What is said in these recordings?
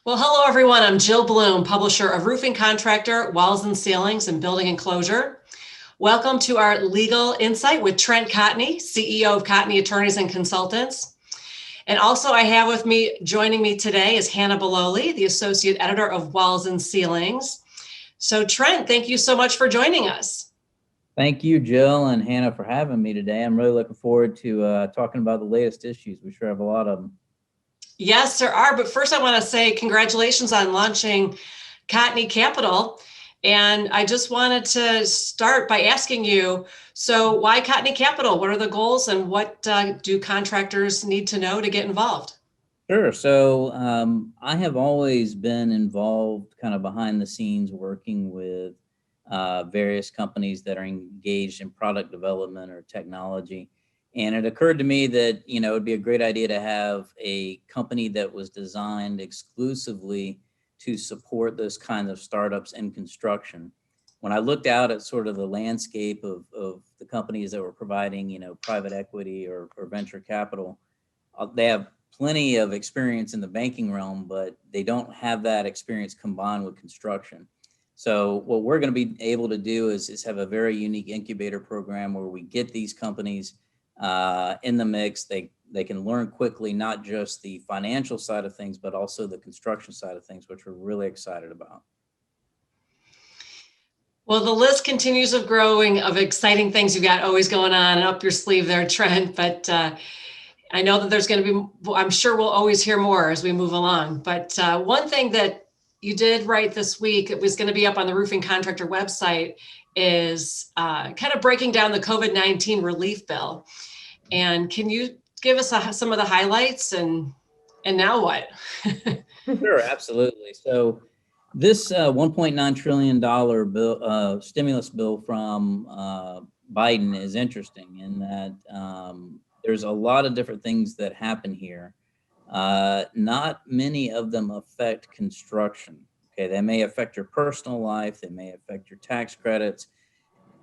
Well, hello everyone. I'm Jill Bloom, publisher of Roofing Contractor, Walls and Ceilings, and Building Enclosure. Welcome to our Legal Insight with Trent Cotney, CEO of Cotney Attorneys and Consultants. And also I have with me, joining me today is Hannah Belloli, the Associate Editor of Walls and Ceilings. So Trent, thank you so much for joining us. Thank you, Jill and Hannah, for having me today. I'm really looking forward to talking about the latest issues. We sure have a lot of them. Yes, there are. But first I want to say congratulations on launching Cotney Capital. And I just wanted to start by asking you, so why Cotney Capital? What are the goals and what do contractors need to know to get involved? Sure. So I have always been involved kind of behind the scenes working with various companies that are engaged in product development or technology. And it occurred to me that, it'd be a great idea to have a company that was designed exclusively to support those kinds of startups in construction. When I looked out at sort of the landscape of the companies that were providing, private equity or venture capital, they have plenty of experience in the banking realm, but they don't have that experience combined with construction. So what we're going to be able to do is have a very unique incubator program where we get these companies in the mix. They can learn quickly, not just the financial side of things, but also the construction side of things, which we're really excited about. Well, the list continues of growing of exciting things you've got always going on and up your sleeve there, Trent. But I know that there's going to be, I'm sure we'll always hear more as we move along. But one thing that you did write this week, it was going to be up on the Roofing Contractor website, is kind of breaking down the COVID-19 relief bill. And can you give us some of the highlights and now what? Sure, absolutely. So this $1.9 trillion bill, stimulus bill from Biden is interesting in that there's a lot of different things that happen here. Not many of them affect construction. Okay, they may affect your personal life, they may affect your tax credits,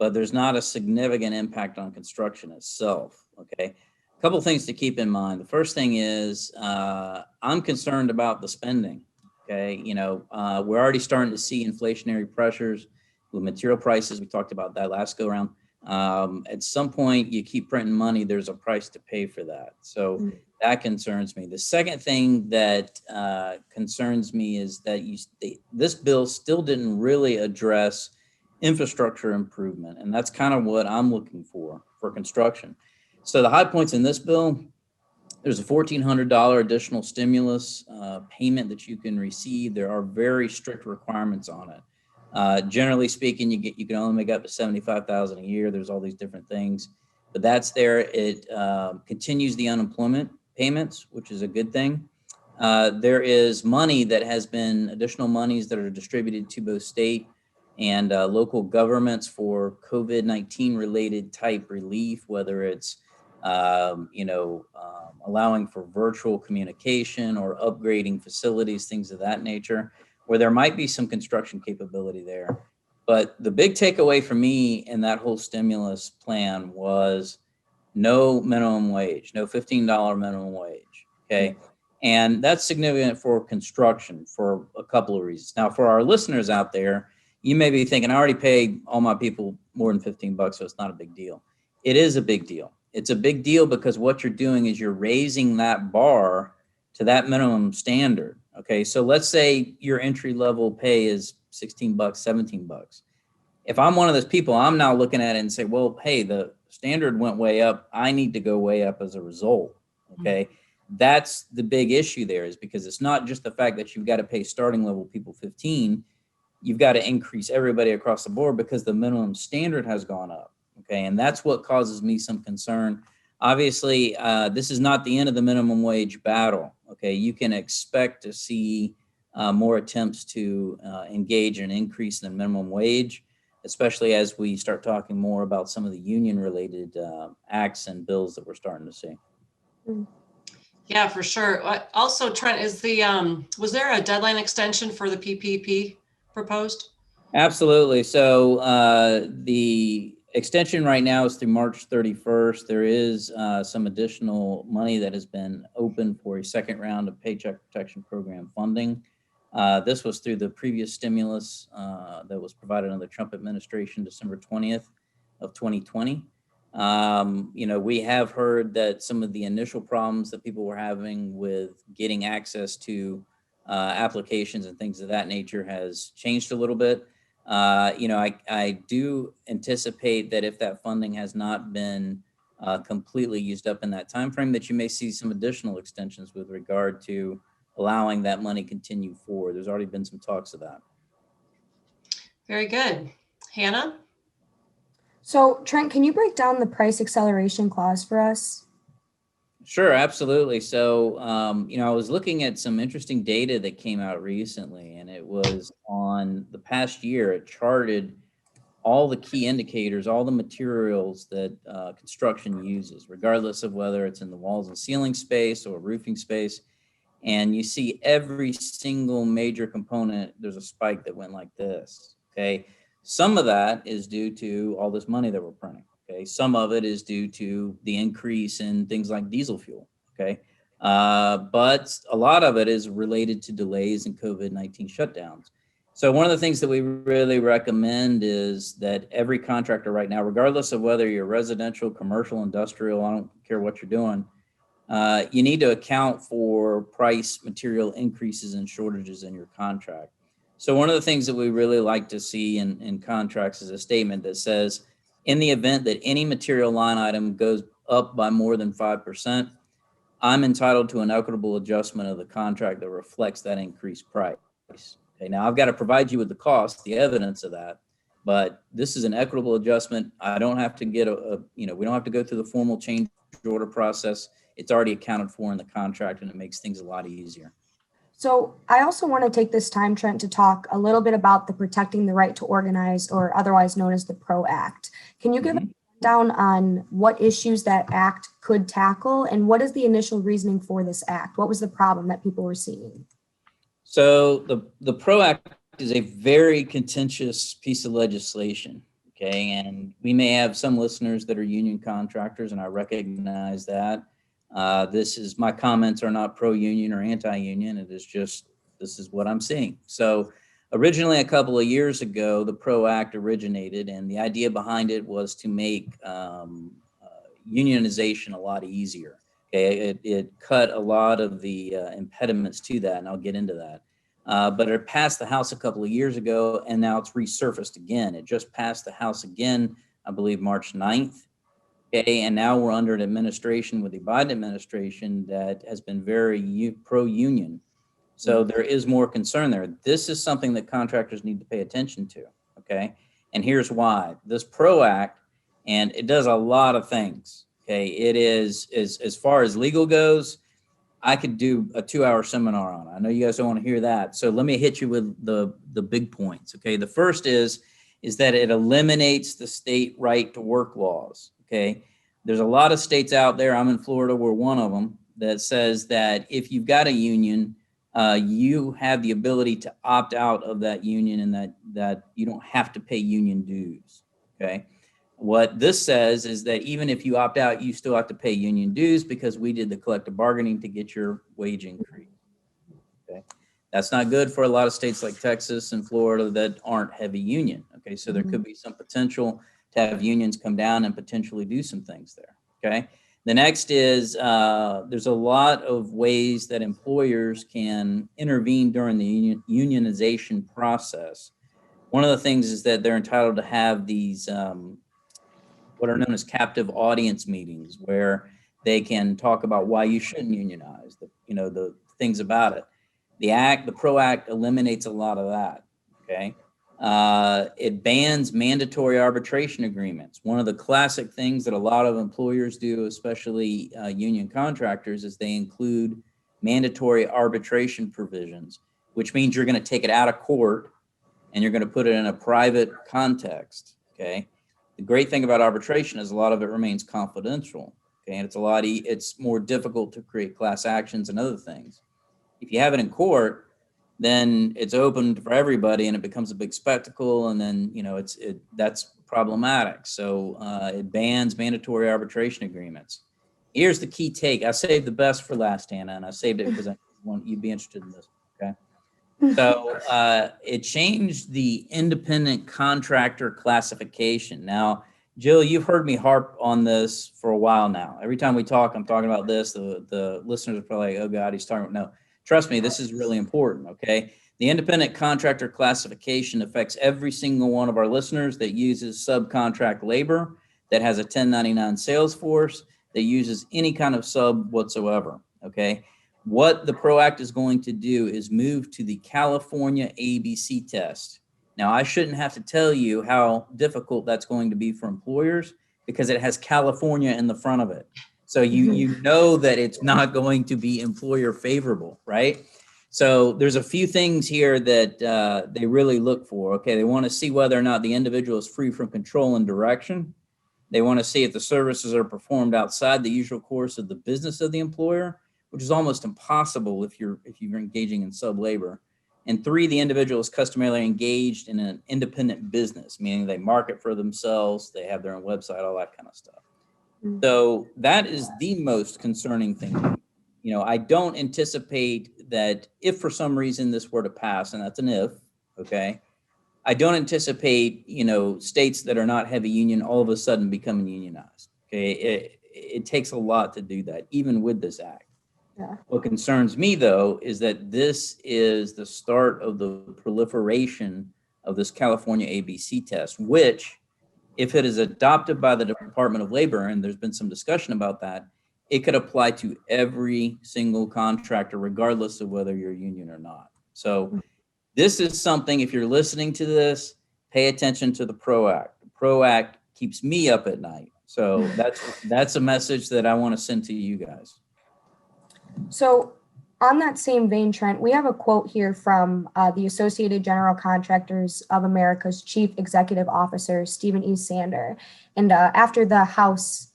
but there's not a significant impact on construction itself. Okay, a couple things to keep in mind. The first thing is I'm concerned about the spending. Okay, we're already starting to see inflationary pressures with material prices. We talked about that last go around. At some point, you keep printing money, there's a price to pay for that. So that concerns me. The second thing that concerns me is that this bill still didn't really address infrastructure improvement. And that's kind of what I'm looking for construction. So the high points in this bill, there's a $1,400 additional stimulus payment that you can receive. There are very strict requirements on it. Generally speaking, you can only make up to $75,000 a year. There's all these different things, but that's there. It continues the unemployment payments, which is a good thing. There is money that has been additional monies that are distributed to both state and local governments for COVID-19 related type relief, whether it's allowing for virtual communication or upgrading facilities, things of that nature, where there might be some construction capability there. But the big takeaway for me in that whole stimulus plan was no minimum wage, no $15 minimum wage. Okay. And that's significant for construction for a couple of reasons. Now, for our listeners out there, you may be thinking, I already paid all my people more than $15, so it's not a big deal. It is a big deal. It's a big deal because what you're doing is you're raising that bar to that minimum standard. Okay, so let's say your entry level pay is $16, $17. If I'm one of those people, I'm now looking at it and say, well, hey, the standard went way up. I need to go way up as a result. Okay, that's the big issue there, is because it's not just the fact that you've got to pay starting level people 15. You've got to increase everybody across the board because the minimum standard has gone up. Okay, and that's what causes me some concern. Obviously, this is not the end of the minimum wage battle. Okay, you can expect to see more attempts to engage in an increase in the minimum wage, especially as we start talking more about some of the union-related acts and bills that we're starting to see. Yeah, for sure. Also, Trent, was there a deadline extension for the PPP proposed? Absolutely. So the extension right now is through March 31st. There is some additional money that has been open for a second round of Paycheck Protection Program funding. This was through the previous stimulus that was provided under the Trump administration, December 20th of 2020. We have heard that some of the initial problems that people were having with getting access to applications and things of that nature has changed a little bit. I do anticipate that if that funding has not been completely used up in that time frame, that you may see some additional extensions with regard to allowing that money continue forward. There's already been some talks of that. Very good. Hannah? So Trent, can you break down the price acceleration clause for us? Sure, absolutely. So, I was looking at some interesting data that came out recently, and it was on the past year. It charted all the key indicators, all the materials that construction uses, regardless of whether it's in the walls and ceiling space or roofing space. And you see every single major component, there's a spike that went like this, okay? Some of that is due to all this money that we're printing, okay? Some of it is due to the increase in things like diesel fuel, okay? But a lot of it is related to delays in COVID-19 shutdowns. So one of the things that we really recommend is that every contractor right now, regardless of whether you're residential, commercial, industrial, I don't care what you're doing, you need to account for price, material increases and shortages in your contract. So one of the things that we really like to see in contracts is a statement that says, in the event that any material line item goes up by more than 5%, I'm entitled to an equitable adjustment of the contract that reflects that increased price. Okay, now I've got to provide you with the cost, the evidence of that, but this is an equitable adjustment. I don't have to get we don't have to go through the formal change order process. It's already accounted for in the contract, and it makes things a lot easier. So I also want to take this time, Trent, to talk a little bit about the Protecting the Right to Organize, or otherwise known as the PRO Act. Can you give a rundown on what issues that act could tackle, and what is the initial reasoning for this act? What was the problem that people were seeing? So the PRO Act is a very contentious piece of legislation, okay? And we may have some listeners that are union contractors, and I recognize that. My comments are not pro-union or anti-union. It is just, this is what I'm seeing. So originally, a couple of years ago, the PRO Act originated, and the idea behind it was to make unionization a lot easier. Okay, it cut a lot of the impediments to that, and I'll get into that. But it passed the House a couple of years ago, and now it's resurfaced again. It just passed the House again, I believe, March 9th. Okay, and now we're under an administration with the Biden administration that has been very pro-union. So there is more concern there. This is something that contractors need to pay attention to, okay? And here's why. This PRO Act, and it does a lot of things, okay? It is, as far as legal goes, I could do a 2-hour seminar on it. I know you guys don't want to hear that. So let me hit you with the big points, okay? The first is that it eliminates the state right to work laws. Okay, there's a lot of states out there. I'm in Florida. We're one of them that says that if you've got a union, you have the ability to opt out of that union, and that you don't have to pay union dues. Okay, what this says is that even if you opt out, you still have to pay union dues because we did the collective bargaining to get your wage increase. Okay, that's not good for a lot of states like Texas and Florida that aren't heavy union. Okay, so there could be some potential to have unions come down and potentially do some things there, okay? The next is there's a lot of ways that employers can intervene during the unionization process. One of the things is that they're entitled to have these what are known as captive audience meetings, where they can talk about why you shouldn't unionize, the things about it. The PRO Act eliminates a lot of that, okay? It bans mandatory arbitration agreements. One of the classic things that a lot of employers do, especially union contractors, is they include mandatory arbitration provisions, which means you're going to take it out of court and you're going to put it in a private context. Okay. The great thing about arbitration is a lot of it remains confidential. Okay. And it's more difficult to create class actions and other things. If you have it in court, then it's open for everybody and it becomes a big spectacle. And then, that's problematic. So it bans mandatory arbitration agreements. Here's the key take. I saved the best for last, Hannah, and I saved it because I want you'd be interested in this. Okay. So it changed the independent contractor classification. Now, Jill, you've heard me harp on this for a while now. Every time we talk, I'm talking about this. The listeners are probably like, oh God, he's talking about, no, trust me, this is really important, okay? The independent contractor classification affects every single one of our listeners that uses subcontract labor, that has a 1099 sales force, that uses any kind of sub whatsoever, okay? What the PRO Act is going to do is move to the California ABC test. Now, I shouldn't have to tell you how difficult that's going to be for employers because it has California in the front of it. So you know that it's not going to be employer favorable, right? So there's a few things here that they really look for. Okay, they want to see whether or not the individual is free from control and direction. They want to see if the services are performed outside the usual course of the business of the employer, which is almost impossible if you're engaging in sub labor. And 3, the individual is customarily engaged in an independent business, meaning they market for themselves, they have their own website, all that kind of stuff. So that is the most concerning thing. You know, I don't anticipate that if for some reason this were to pass, and that's an if, okay, I don't anticipate, you know, states that are not heavy union all of a sudden becoming unionized. Okay, it takes a lot to do that, even with this act. Yeah. What concerns me, though, is that this is the start of the proliferation of this California ABC test, which, if it is adopted by the Department of Labor, and there's been some discussion about that, it could apply to every single contractor, regardless of whether you're union or not. So this is something, if you're listening to this, pay attention to the PRO Act. The PRO Act keeps me up at night. So that's a message that I want to send to you guys. So on that same vein, Trent, we have a quote here from the Associated General Contractors of America's Chief Executive Officer, Stephen E. Sander. And after the House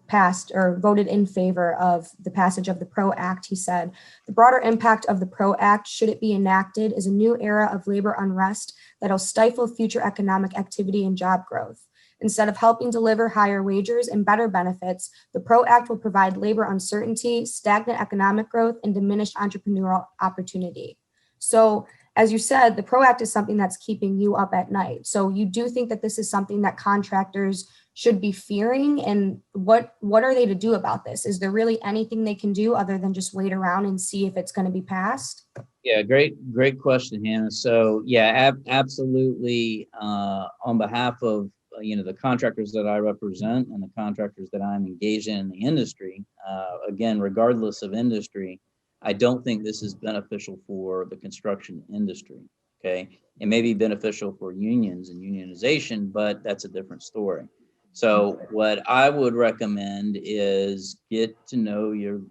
passed or voted in favor of the passage of the PRO Act, he said, the broader impact of the PRO Act, should it be enacted, is a new era of labor unrest that'll stifle future economic activity and job growth. Instead of helping deliver higher wages and better benefits, the PRO Act will provide labor uncertainty, stagnant economic growth, and diminished entrepreneurial opportunity. So, as you said, the PRO Act is something that's keeping you up at night. So you do think that this is something that contractors should be fearing? And what are they to do about this? Is there really anything they can do other than just wait around and see if it's going to be passed? Yeah, great question, Hannah. So yeah, absolutely. On behalf of the contractors that I represent and the contractors that I'm engaged in the industry, again, regardless of industry, I don't think this is beneficial for the construction industry. Okay, it may be beneficial for unions and unionization, but that's a different story. So what I would recommend is get to know your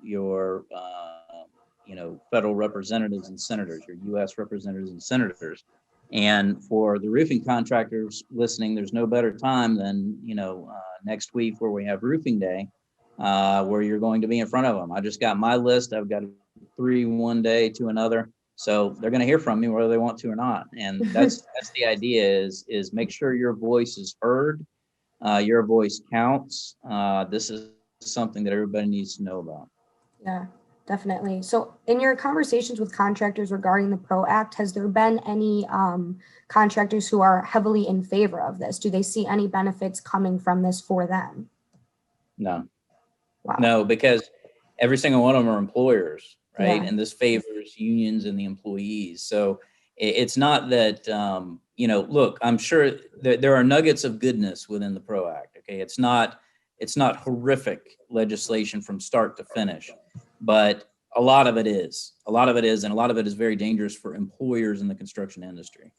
federal representatives and senators, your U.S. representatives and senators. And for the roofing contractors listening, there's no better time than, next week where we have roofing day, where you're going to be in front of them. I just got my list. I've got 3 one day to another. So they're going to hear from me whether they want to or not. And that's the idea is make sure your voice is heard. Your voice counts. This is something that everybody needs to know about. Yeah, definitely. So in your conversations with contractors regarding the PRO Act, has there been any contractors who are heavily in favor of this? Do they see any benefits coming from this for them? No. Wow. No, because every single one of them are employers, right? Yeah. And this favors unions and the employees. So it's not that, look, I'm sure that there are nuggets of goodness within the PRO Act. Okay. It's not horrific legislation from start to finish, but a lot of it is, and a lot of it is very dangerous for employers in the construction industry.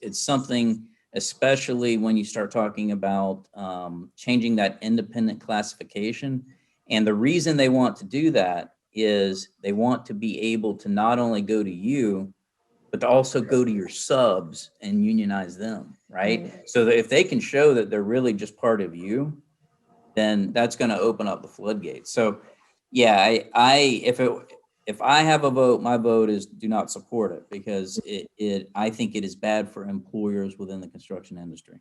It's something, especially when you start talking about changing that independent classification. And the reason they want to do that is they want to be able to not only go to you, but to also go to your subs and unionize them, right? So that if they can show that they're really just part of you, then that's going to open up the floodgates. So yeah, if I have a vote, my vote is do not support it, because I think it is bad for employers within the construction industry.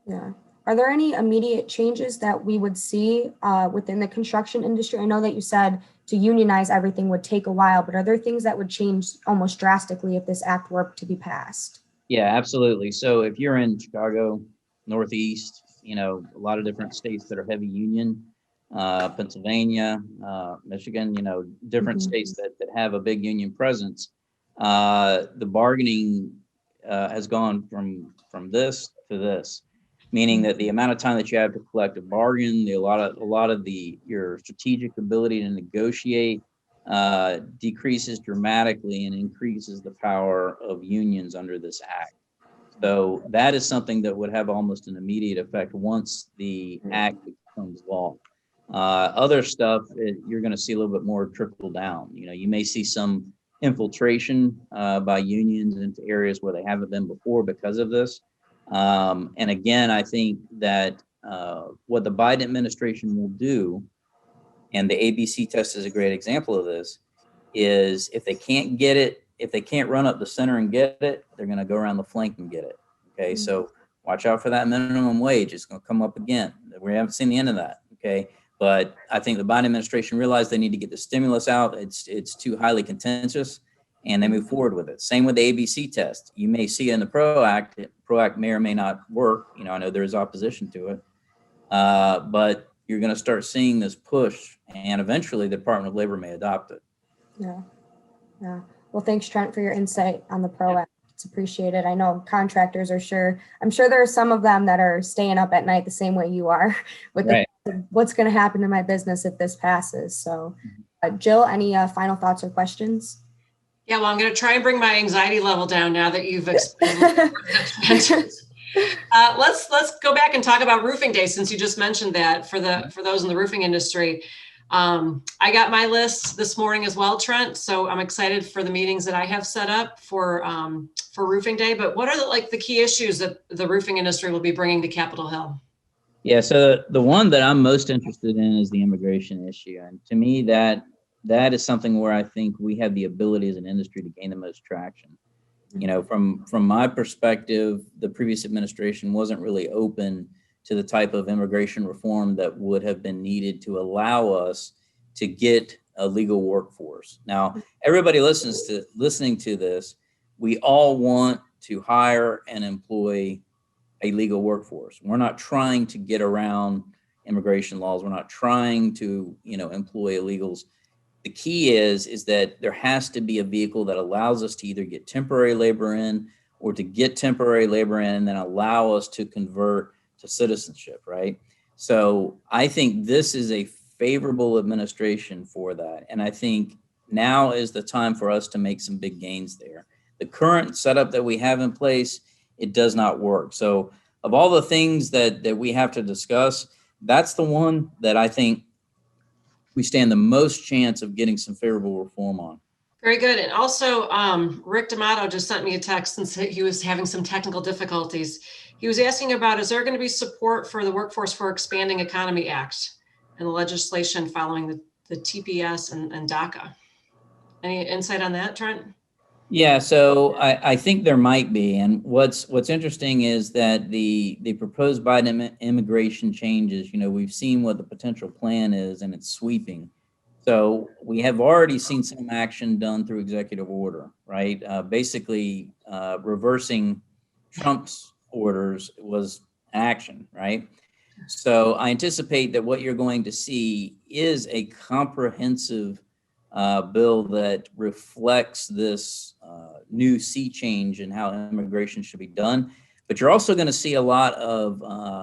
Yeah. Are there any immediate changes that we would see within the construction industry? I know that you said to unionize everything would take a while, but are there things that would change almost drastically if this act were to be passed? Yeah, absolutely. So if you're in Chicago, Northeast, a lot of different states that are heavy union, Pennsylvania, Michigan, different states that have a big union presence, the bargaining has gone from this to this, meaning that the amount of time that you have to collective bargain, a lot of your strategic ability to negotiate decreases dramatically and increases the power of unions under this act. So that is something that would have almost an immediate effect once the act becomes law. Other stuff, you're going to see a little bit more trickle down. You may see some infiltration by unions into areas where they haven't been before because of this. And again, I think that what the Biden administration will do, and the ABC test is a great example of this, is if they can't get it, if they can't run up the center and get it, they're going to go around the flank and get it. Okay, so watch out for that minimum wage. It's going to come up again. We haven't seen the end of that. Okay, but I think the Biden administration realized they need to get the stimulus out. It's too highly contentious, and they move forward with it. Same with the ABC test. You may see in the PRO Act. PRO Act may or may not work. I know there is opposition to it, but you're going to start seeing this push, and eventually the Department of Labor may adopt it. Yeah. Well, thanks, Trent, for your insight on the PRO Act. It's appreciated. I know contractors I'm sure there are some of them that are staying up at night the same way you are with what's going to happen to my business if this passes. So, Jill, any final thoughts or questions? Yeah, well, I'm going to try and bring my anxiety level down now that you've explained. Let's go back and talk about roofing day, since you just mentioned that for those in the roofing industry. I got my list this morning as well, Trent. So I'm excited for the meetings that I have set up for roofing day. But what are the key issues that the roofing industry will be bringing to Capitol Hill? Yeah, so the one that I'm most interested in is the immigration issue, and to me that is something where I think we have the ability as an industry to gain the most traction. From my perspective, the previous administration wasn't really open to the type of immigration reform that would have been needed to allow us to get a legal workforce. Now, everybody listening to this, we all want to hire and employ a legal workforce. We're not trying to get around immigration laws. We're not trying to, employ illegals. The key is that there has to be a vehicle that allows us to either get temporary labor in or to get temporary labor in and then allow us to convert to citizenship, right? So I think this is a favorable administration for that. And I think now is the time for us to make some big gains there. The current setup that we have in place, it does not work. So of all the things that we have to discuss, that's the one that I think we stand the most chance of getting some favorable reform on. Very good. And also, Rick D'Amato just sent me a text and said he was having some technical difficulties. He was asking about, is there going to be support for the Workforce for Expanding Economy Act and the legislation following the TPS and DACA? Any insight on that, Trent? Yeah, so I think there might be. And what's interesting is that the proposed Biden immigration changes, we've seen what the potential plan is, and it's sweeping. So we have already seen some action done through executive order, right? Basically, reversing Trump's orders was action, right? So I anticipate that what you're going to see is a comprehensive bill that reflects this new sea change in how immigration should be done. But you're also going to see a lot of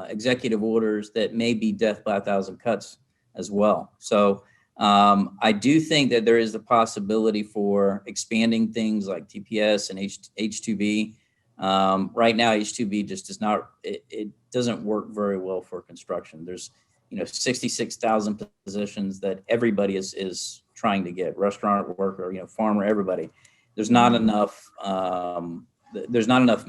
executive orders that may be death by a thousand cuts as well. So I do think that there is the possibility for expanding things like TPS and H-2B. Right now, H-2B just does not, it doesn't work very well for construction. There's 66,000 positions that everybody is trying to get, restaurant worker, farmer, everybody. There's not enough. There's not enough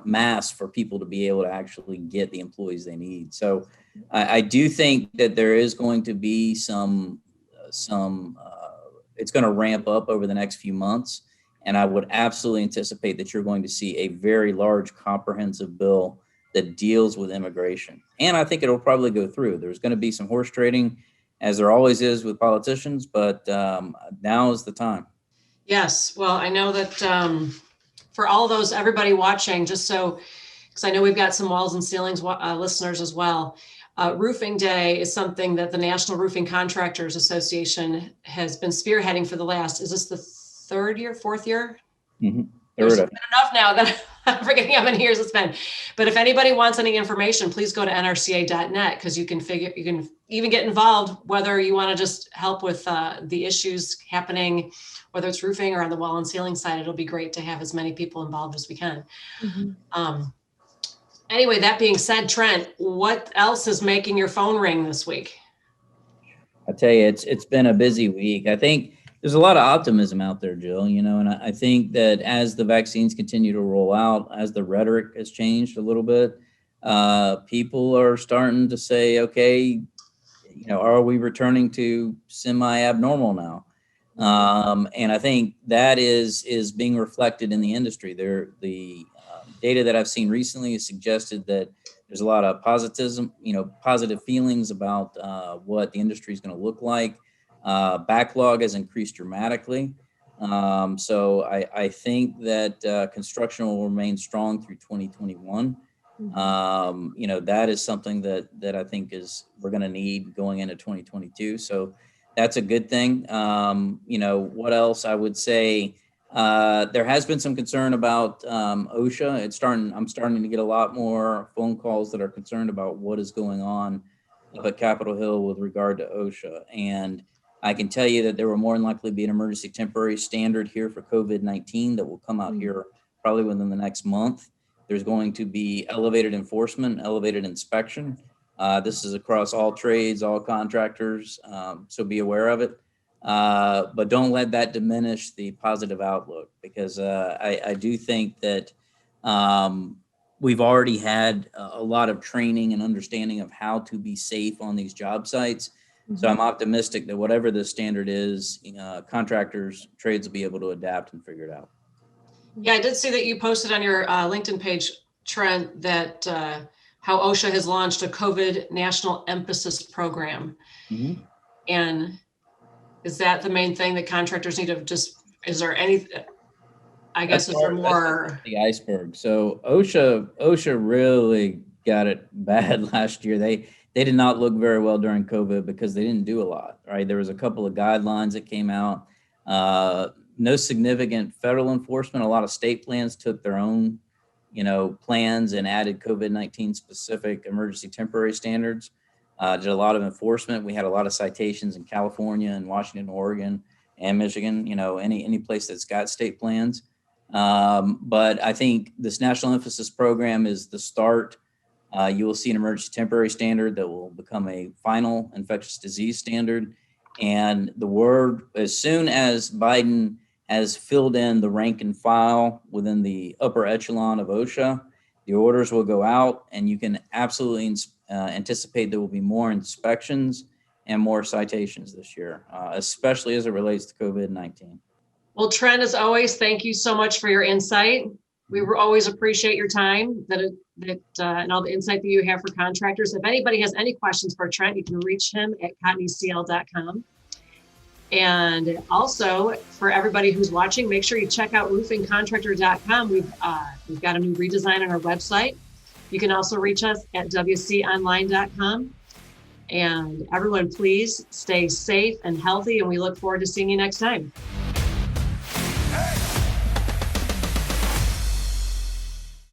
mass for people to be able to actually get the employees they need. So I do think that there is going to be some. It's going to ramp up over the next few months, and I would absolutely anticipate that you're going to see a very large, comprehensive bill that deals with immigration. And I think it'll probably go through. There's going to be some horse trading, as there always is with politicians, but now is the time. Yes, well, I know that for all those, everybody watching, just so, because I know we've got some walls and ceilings listeners as well. Roofing Day is something that the National Roofing Contractors Association has been spearheading for the last, is this the fourth year? Mm-hmm. There's been enough now that I'm forgetting how many years it's been. But if anybody wants any information, please go to nrca.net, because you can even get involved, whether you want to just help with the issues happening, whether it's roofing or on the wall and ceiling side. It'll be great to have as many people involved as we can. Mm-hmm. Anyway, that being said, Trent, what else is making your phone ring this week? I tell you, it's been a busy week. I think there's a lot of optimism out there, Jill, and I think that as the vaccines continue to roll out, as the rhetoric has changed a little bit, people are starting to say, okay, are we returning to semi-abnormal now? And I think that is being reflected in the industry. The data that I've seen recently has suggested that there's a lot of positive feelings about what the industry is going to look like. Backlog has increased dramatically. So I think that construction will remain strong through 2021. That is something that I think we're going to need going into 2022. So that's a good thing. What else I would say? There has been some concern about OSHA. I'm starting to get a lot more phone calls that are concerned about what is going on up at Capitol Hill with regard to OSHA. And I can tell you that there will more than likely be an emergency temporary standard here for COVID-19 that will come out here probably within the next month. There's going to be elevated enforcement, elevated inspection. This is across all trades, all contractors, so be aware of it. But don't let that diminish the positive outlook, because I do think that we've already had a lot of training and understanding of how to be safe on these job sites. Mm-hmm. So I'm optimistic that whatever the standard is, contractors, trades will be able to adapt and figure it out. Yeah, I did see that you posted on your LinkedIn page, Trent, that how OSHA has launched a COVID National Emphasis Program. Mm-hmm. And is that the main thing that contractors need to is there any, I guess, is there more? The iceberg. So OSHA really got it bad last year. They did not look very well during COVID because they didn't do a lot, right? There was a couple of guidelines that came out, no significant federal enforcement. A lot of state plans took their own, plans and added COVID-19 specific emergency temporary standards. Did a lot of enforcement. We had a lot of citations in California and Washington, Oregon, and Michigan, any place that's got state plans. But I think this National Emphasis Program is the start. You will see an emergency temporary standard that will become a final infectious disease standard. And the word, as soon as Biden has filled in the rank and file within the upper echelon of OSHA, the orders will go out, and you can absolutely anticipate there will be more inspections and more citations this year, especially as it relates to COVID-19. Well, Trent, as always, thank you so much for your insight. We always appreciate your time and all the insight that you have for contractors. If anybody has any questions for Trent, you can reach him at cotneycl.com. And also, for everybody who's watching, make sure you check out roofingcontractor.com. We've got a new redesign on our website. You can also reach us at wconline.com. And everyone, please stay safe and healthy, and we look forward to seeing you next time.